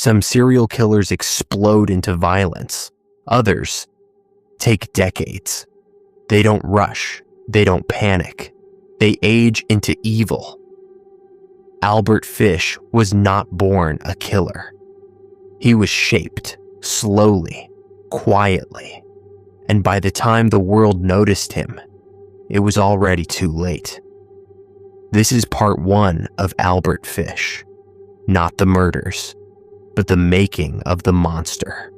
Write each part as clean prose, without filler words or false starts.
Some serial killers explode into violence. Others take decades. They don't rush. They don't panic. They age into evil. Albert Fish was not born a killer. He was shaped slowly, quietly, and by the time the world noticed him, it was already too late. This is part 1 of Albert Fish, not the murders, but the making of the monster.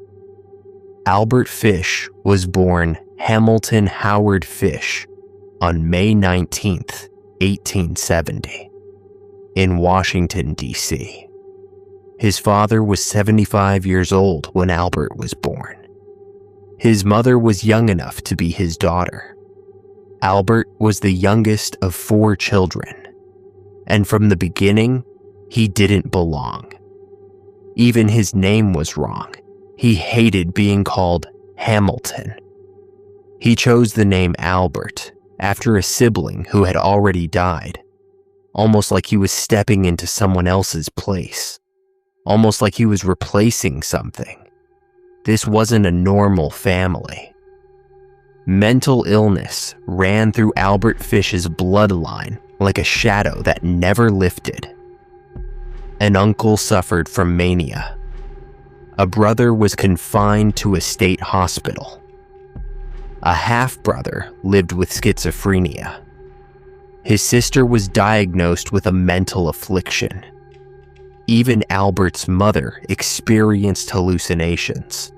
Albert Fish was born Hamilton Howard Fish on May 19th, 1870, in Washington, D.C. His father was 75 years old when Albert was born. His mother was young enough to be his daughter. Albert was the youngest of 4 children, and from the beginning, he didn't belong. Even his name was wrong. He hated being called Hamilton. He chose the name Albert after a sibling who had already died, almost like he was stepping into someone else's place, almost like he was replacing something. This wasn't a normal family. Mental illness ran through Albert Fish's bloodline like a shadow that never lifted. An uncle suffered from mania. A brother was confined to a state hospital. A half-brother lived with schizophrenia. His sister was diagnosed with a mental affliction. Even Albert's mother experienced hallucinations,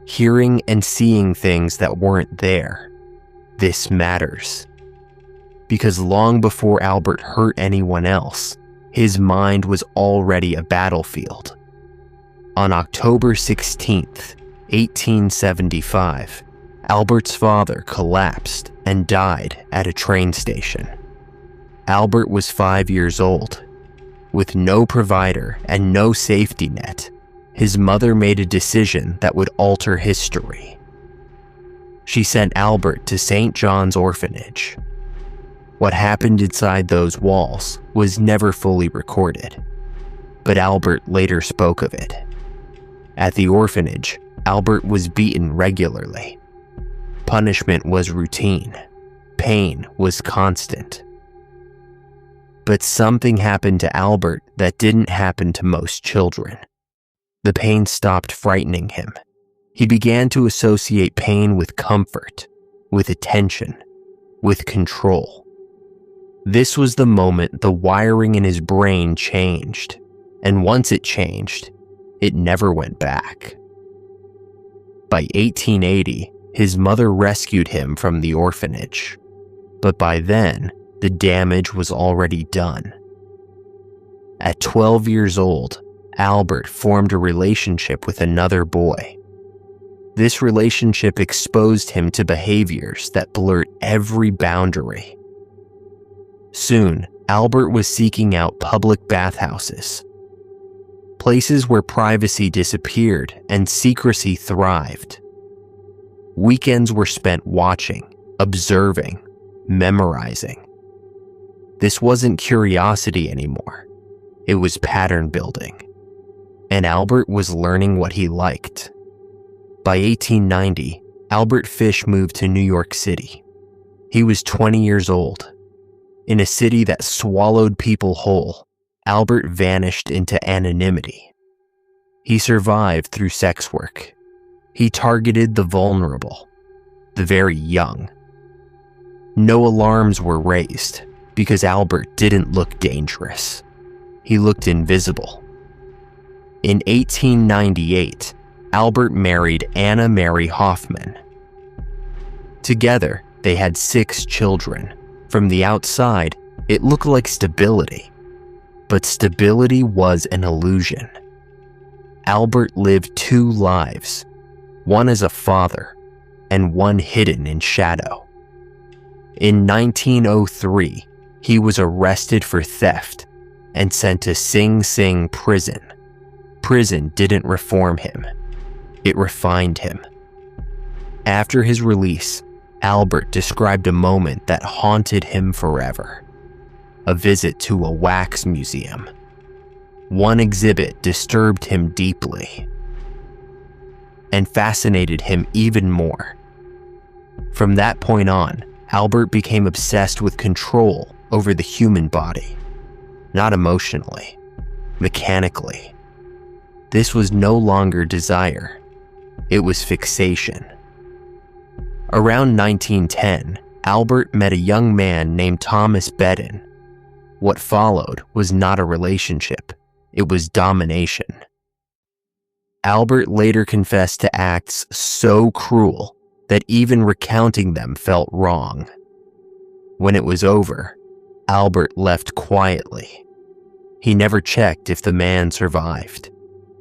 hearing and seeing things that weren't there. This matters, because long before Albert hurt anyone else, his mind was already a battlefield. On October 16th, 1875, Albert's father collapsed and died at a train station. Albert was 5 years old. With no provider and no safety net, his mother made a decision that would alter history. She sent Albert to St. John's Orphanage. What happened inside those walls was never fully recorded, but Albert later spoke of it. At the orphanage, Albert was beaten regularly. Punishment was routine. Pain was constant. But something happened to Albert that didn't happen to most children. The pain stopped frightening him. He began to associate pain with comfort, with attention, with control. This was the moment the wiring in his brain changed, and once it changed, it never went back. By 1880, his mother rescued him from the orphanage, but by then, the damage was already done. At 12 years old, Albert formed a relationship with another boy. This relationship exposed him to behaviors that blurred every boundary. Soon, Albert was seeking out public bathhouses, places where privacy disappeared and secrecy thrived. Weekends were spent watching, observing, memorizing. This wasn't curiosity anymore. It was pattern building. And Albert was learning what he liked. By 1890, Albert Fish moved to New York City. He was 20 years old. In a city that swallowed people whole, Albert vanished into anonymity. He survived through sex work. He targeted the vulnerable, the very young. No alarms were raised because Albert didn't look dangerous. He looked invisible. In 1898, Albert married Anna Mary Hoffman. Together, they had 6 children. From the outside, it looked like stability. But stability was an illusion. Albert lived 2 lives, one as a father and one hidden in shadow. In 1903, he was arrested for theft and sent to Sing Sing prison. Prison didn't reform him. It refined him. After his release, Albert described a moment that haunted him forever. A visit to a wax museum. One exhibit disturbed him deeply and fascinated him even more. From that point on, Albert became obsessed with control over the human body, not emotionally, mechanically. This was no longer desire, it was fixation. Around 1910, Albert met a young man named Thomas Bedin. What followed was not a relationship, it was domination. Albert later confessed to acts so cruel that even recounting them felt wrong. When it was over, Albert left quietly. He never checked if the man survived.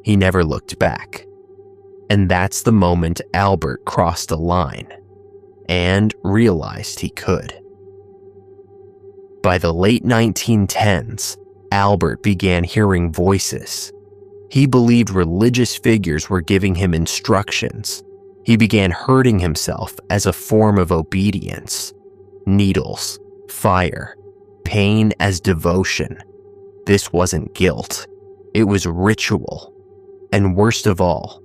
He never looked back. And that's the moment Albert crossed a line and realized he could. By the late 1910s, Albert began hearing voices. He believed religious figures were giving him instructions. He began hurting himself as a form of obedience. Needles, fire, pain as devotion. This wasn't guilt. It was ritual. And worst of all,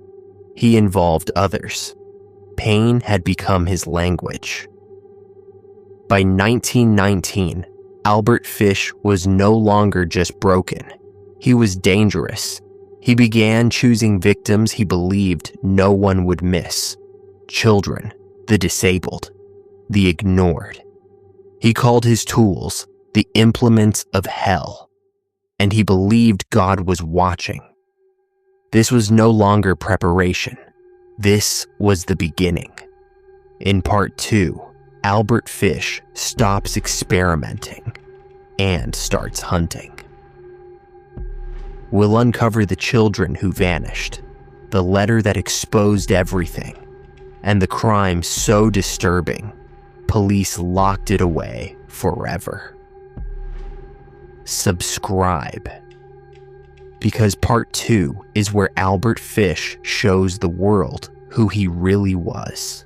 he involved others. Pain had become his language. By 1919, Albert Fish was no longer just broken. He was dangerous. He began choosing victims he believed no one would miss. Children, the disabled, the ignored. He called his tools the implements of hell, and he believed God was watching. This was no longer preparation. This was the beginning. In part 2, Albert Fish stops experimenting and starts hunting. We'll uncover the children who vanished, the letter that exposed everything, and the crime so disturbing, police locked it away forever. Subscribe, because part 2 is where Albert Fish shows the world who he really was.